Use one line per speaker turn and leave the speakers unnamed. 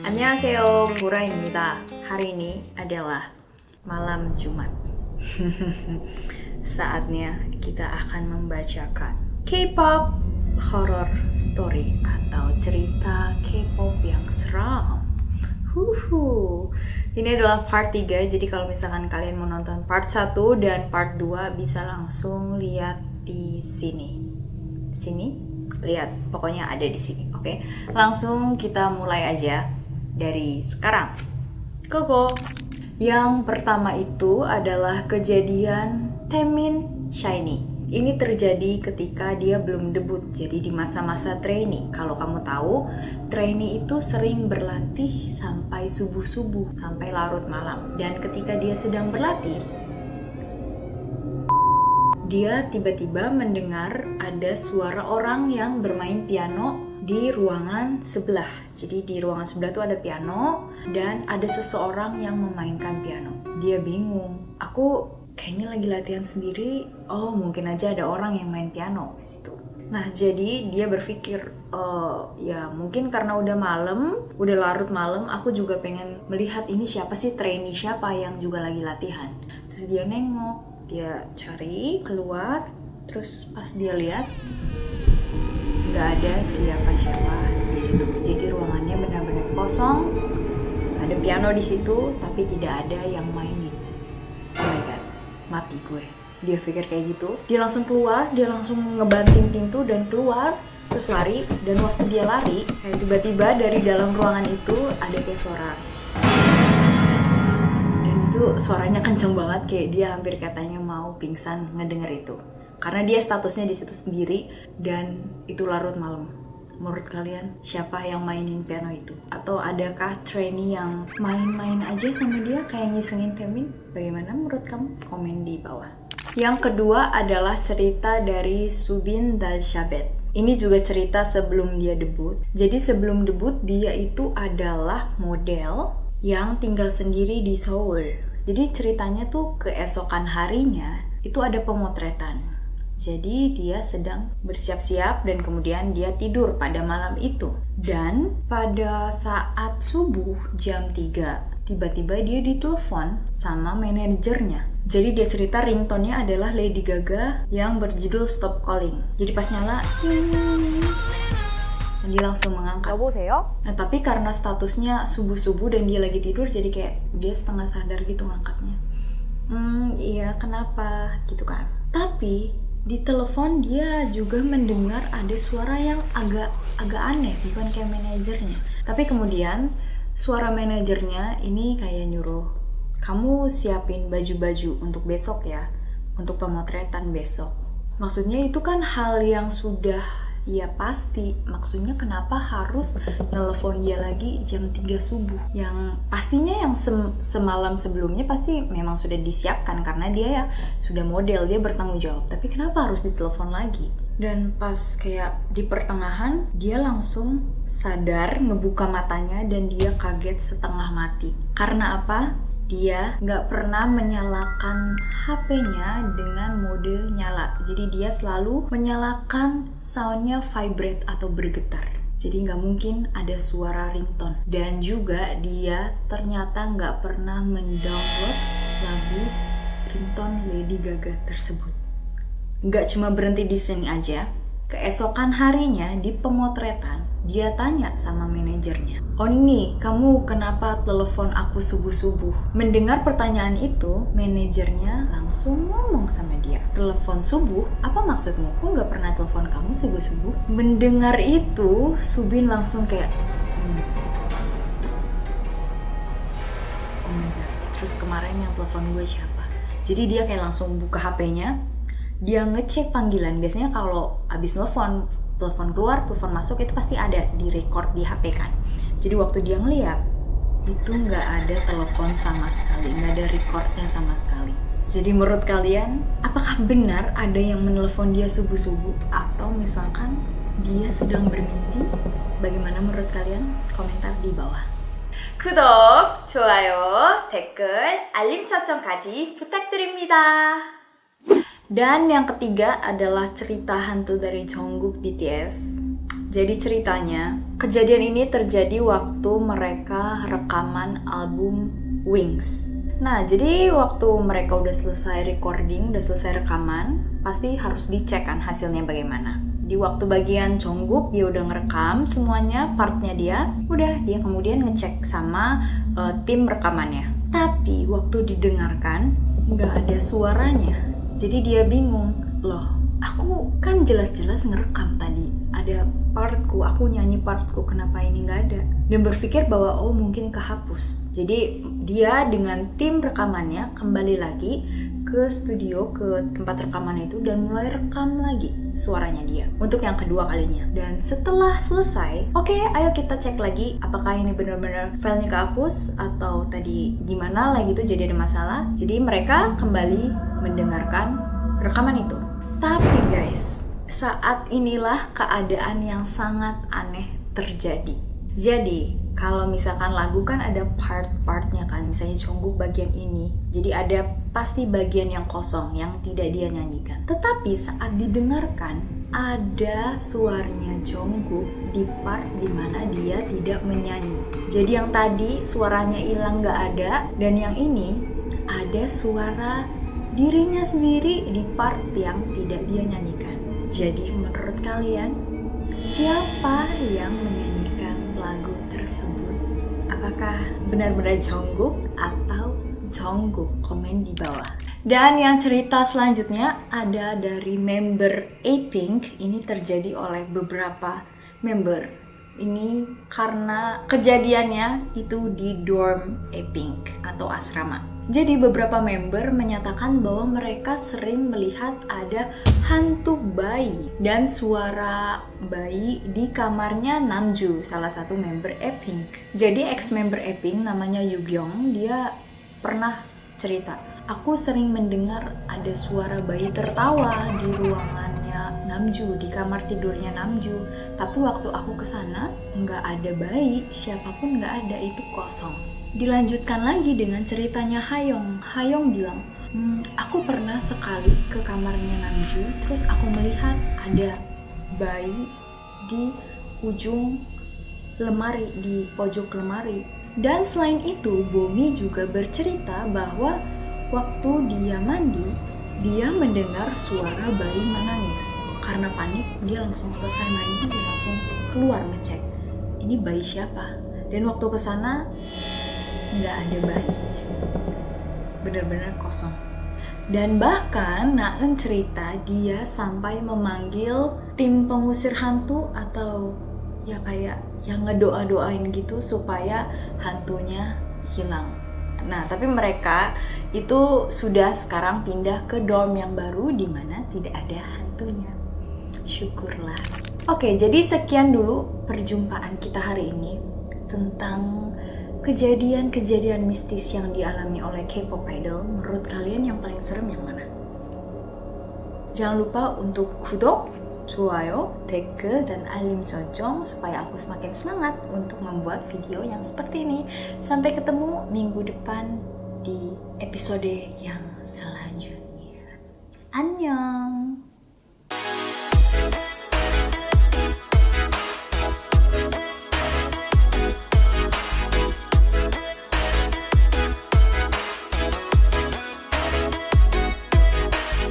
Annyeonghaseyo, Mura입니다. Hari ini adalah malam Jumat. Saatnya kita akan membacakan K-pop horror story atau cerita K-pop yang seram. Ini adalah part 3, jadi kalau misalkan kalian mau nonton part 1 dan part 2 bisa langsung lihat di sini. Lihat, pokoknya ada di sini, oke? Langsung kita mulai aja dari sekarang. Go! Yang pertama itu adalah kejadian Taemin SHINee. Ini terjadi ketika dia belum debut, jadi di masa-masa trainee. Kalau kamu tahu, trainee itu sering berlatih sampai subuh-subuh, sampai larut malam. Dan ketika dia sedang berlatih, dia tiba-tiba mendengar ada suara orang yang bermain piano di ruangan sebelah. Jadi di ruangan sebelah tuh ada piano dan ada seseorang yang memainkan piano. Dia bingung. Aku kayaknya lagi latihan sendiri. Oh, mungkin aja ada orang yang main piano di situ. Nah, jadi dia berpikir, ya mungkin karena udah malam, udah larut malam, aku juga pengen melihat ini siapa sih, trainee siapa yang juga lagi latihan. Terus dia nengok, dia cari keluar, terus pas dia lihat nggak ada siapa-siapa di situ. Jadi ruangannya benar-benar kosong. Ada piano di situ, tapi tidak ada yang mainin. Oh my god, mati gue. Dia pikir kayak gitu. Dia langsung keluar, dia langsung ngebanting pintu dan keluar, terus lari. Dan waktu dia lari, kayak tiba-tiba dari dalam ruangan itu ada kayak suara. Dan itu suaranya kenceng banget, kayak dia hampir katanya mau pingsan ngedenger itu. Karena dia statusnya di situ sendiri dan itu larut malam. Menurut kalian siapa yang mainin piano itu? Atau adakah trainee yang main-main aja sama dia kayak ngisengin Taemin? Bagaimana menurut kamu? Komen di bawah. Yang kedua adalah cerita dari Subin Dalshabet. Ini juga cerita sebelum dia debut. Jadi sebelum debut dia itu adalah model yang tinggal sendiri di Seoul. Jadi ceritanya tuh keesokan harinya itu ada pemotretan. Jadi dia sedang bersiap-siap dan kemudian dia tidur pada malam itu. Dan pada saat subuh jam 3, tiba-tiba dia ditelepon sama manajernya. Jadi dia cerita ringtone-nya adalah Lady Gaga yang berjudul Stop Calling. Jadi pas nyala, dan dia langsung mengangkat.
여보세요?
Nah tapi karena statusnya subuh-subuh dan dia lagi tidur, jadi kayak dia setengah sadar gitu ngangkatnya. Iya kenapa gitu kan. Tapi di telepon dia juga mendengar ada suara yang agak aneh, bukan kayak manajernya. Tapi kemudian suara manajernya ini kayak nyuruh, kamu siapin baju-baju untuk besok ya, untuk pemotretan besok. Maksudnya itu kan hal yang sudah ya pasti. Maksudnya kenapa harus nelpon dia lagi jam 3 subuh? Yang pastinya yang semalam sebelumnya pasti memang sudah disiapkan karena dia ya sudah model, dia bertanggung jawab. Tapi kenapa harus ditelepon lagi? Dan pas kayak di pertengahan dia langsung sadar, ngebuka matanya dan dia kaget setengah mati. Karena apa? Dia nggak pernah menyalakan HP-nya dengan mode nyala. Jadi dia selalu menyalakan soundnya vibrate atau bergetar. Jadi nggak mungkin ada suara ringtone. Dan juga dia ternyata nggak pernah mendownload lagu ringtone Lady Gaga tersebut. Nggak cuma berhenti di sini aja. Keesokan harinya di pemotretan, dia tanya sama manajernya, "Oni, kamu kenapa telepon aku subuh-subuh?" Mendengar pertanyaan itu, manajernya langsung ngomong sama dia, "Telepon subuh? Apa maksudmu? Aku nggak pernah telepon kamu subuh-subuh." Mendengar itu, Subin langsung kayak, oh my god, terus kemarin yang telepon gue siapa? Jadi dia kayak langsung buka HP-nya, dia ngecek panggilan. Biasanya kalau abis telepon keluar, telepon masuk itu pasti ada di record di HP kan. Jadi waktu dia ngeliat itu nggak ada telepon sama sekali, nggak ada recordnya sama sekali. Jadi menurut kalian, apakah benar ada yang menelepon dia subuh-subuh atau misalkan dia sedang bermimpi? Bagaimana menurut kalian? Komentar di bawah. 구독, 좋아요, 댓글, 알림 설정까지 부탁드립니다. Dan yang ketiga adalah cerita hantu dari Jungkook BTS. Jadi ceritanya, kejadian ini terjadi waktu mereka rekaman album Wings. Nah, jadi waktu mereka udah selesai recording, udah selesai rekaman, pasti harus dicek kan hasilnya bagaimana. Di waktu bagian Jungkook, dia udah ngerekam semuanya, partnya dia, udah dia kemudian ngecek sama tim rekamannya. Tapi waktu didengarkan, nggak ada suaranya. Jadi dia bingung, loh aku kan jelas-jelas ngerekam tadi, ada partku, aku nyanyi partku, kenapa ini nggak ada? Dan berpikir bahwa oh mungkin kehapus. Jadi dia dengan tim rekamannya kembali lagi ke studio, ke tempat rekaman itu dan mulai rekam lagi suaranya dia untuk yang kedua kalinya. Dan setelah selesai, oke, ayo kita cek lagi apakah ini benar-benar filenya kehapus atau tadi gimana lah gitu, jadi ada masalah. Jadi mereka kembali mendengarkan rekaman itu. Tapi guys, saat inilah keadaan yang sangat aneh terjadi. Jadi kalau misalkan lagu kan ada part-partnya kan, misalnya Jungkook bagian ini, jadi ada pasti bagian yang kosong yang tidak dia nyanyikan. Tetapi saat didengarkan ada suaranya Jungkook di part dimana dia tidak menyanyi. Jadi yang tadi suaranya hilang nggak ada, dan yang ini ada suara dirinya sendiri di part yang tidak dia nyanyikan. Jadi menurut kalian siapa yang menyanyikan lagu tersebut? Apakah benar-benar Jungkook atau Jungkook? Komen di bawah. Dan yang cerita selanjutnya ada dari member A-Pink. Ini terjadi oleh beberapa member. Ini karena kejadiannya itu di dorm A-Pink atau asrama. Jadi beberapa member menyatakan bahwa mereka sering melihat ada hantu bayi dan suara bayi di kamarnya Namju, salah satu member A-Pink. Jadi ex-member A-Pink namanya Yugyeong, dia pernah cerita, aku sering mendengar ada suara bayi tertawa di ruangannya Namju, di kamar tidurnya Namju. Tapi waktu aku kesana nggak ada bayi, siapapun nggak ada, itu kosong. Dilanjutkan lagi dengan ceritanya Hayoung. Hayoung bilang, aku pernah sekali ke kamarnya Namju, terus aku melihat ada bayi di ujung lemari, di pojok lemari. Dan selain itu, Bomi juga bercerita bahwa waktu dia mandi, dia mendengar suara bayi menangis. Karena panik, dia langsung selesai mandi, dia langsung keluar ngecek, ini bayi siapa? Dan waktu kesana, nggak ada bayi, benar-benar kosong. Dan bahkan Naeun cerita dia sampai memanggil tim pengusir hantu atau ya kayak yang ngedoa-doain gitu supaya hantunya hilang. Nah, tapi mereka itu sudah sekarang pindah ke dorm yang baru di mana tidak ada hantunya. Syukurlah. Oke, jadi sekian dulu perjumpaan kita hari ini tentang kejadian-kejadian mistis yang dialami oleh K-pop idol. Menurut kalian yang paling serem yang mana? Jangan lupa untuk 구독, 좋아요, 댓글, dan al림 설정 supaya aku semakin semangat untuk membuat video yang seperti ini. Sampai ketemu minggu depan di episode yang selanjutnya. Annyeong!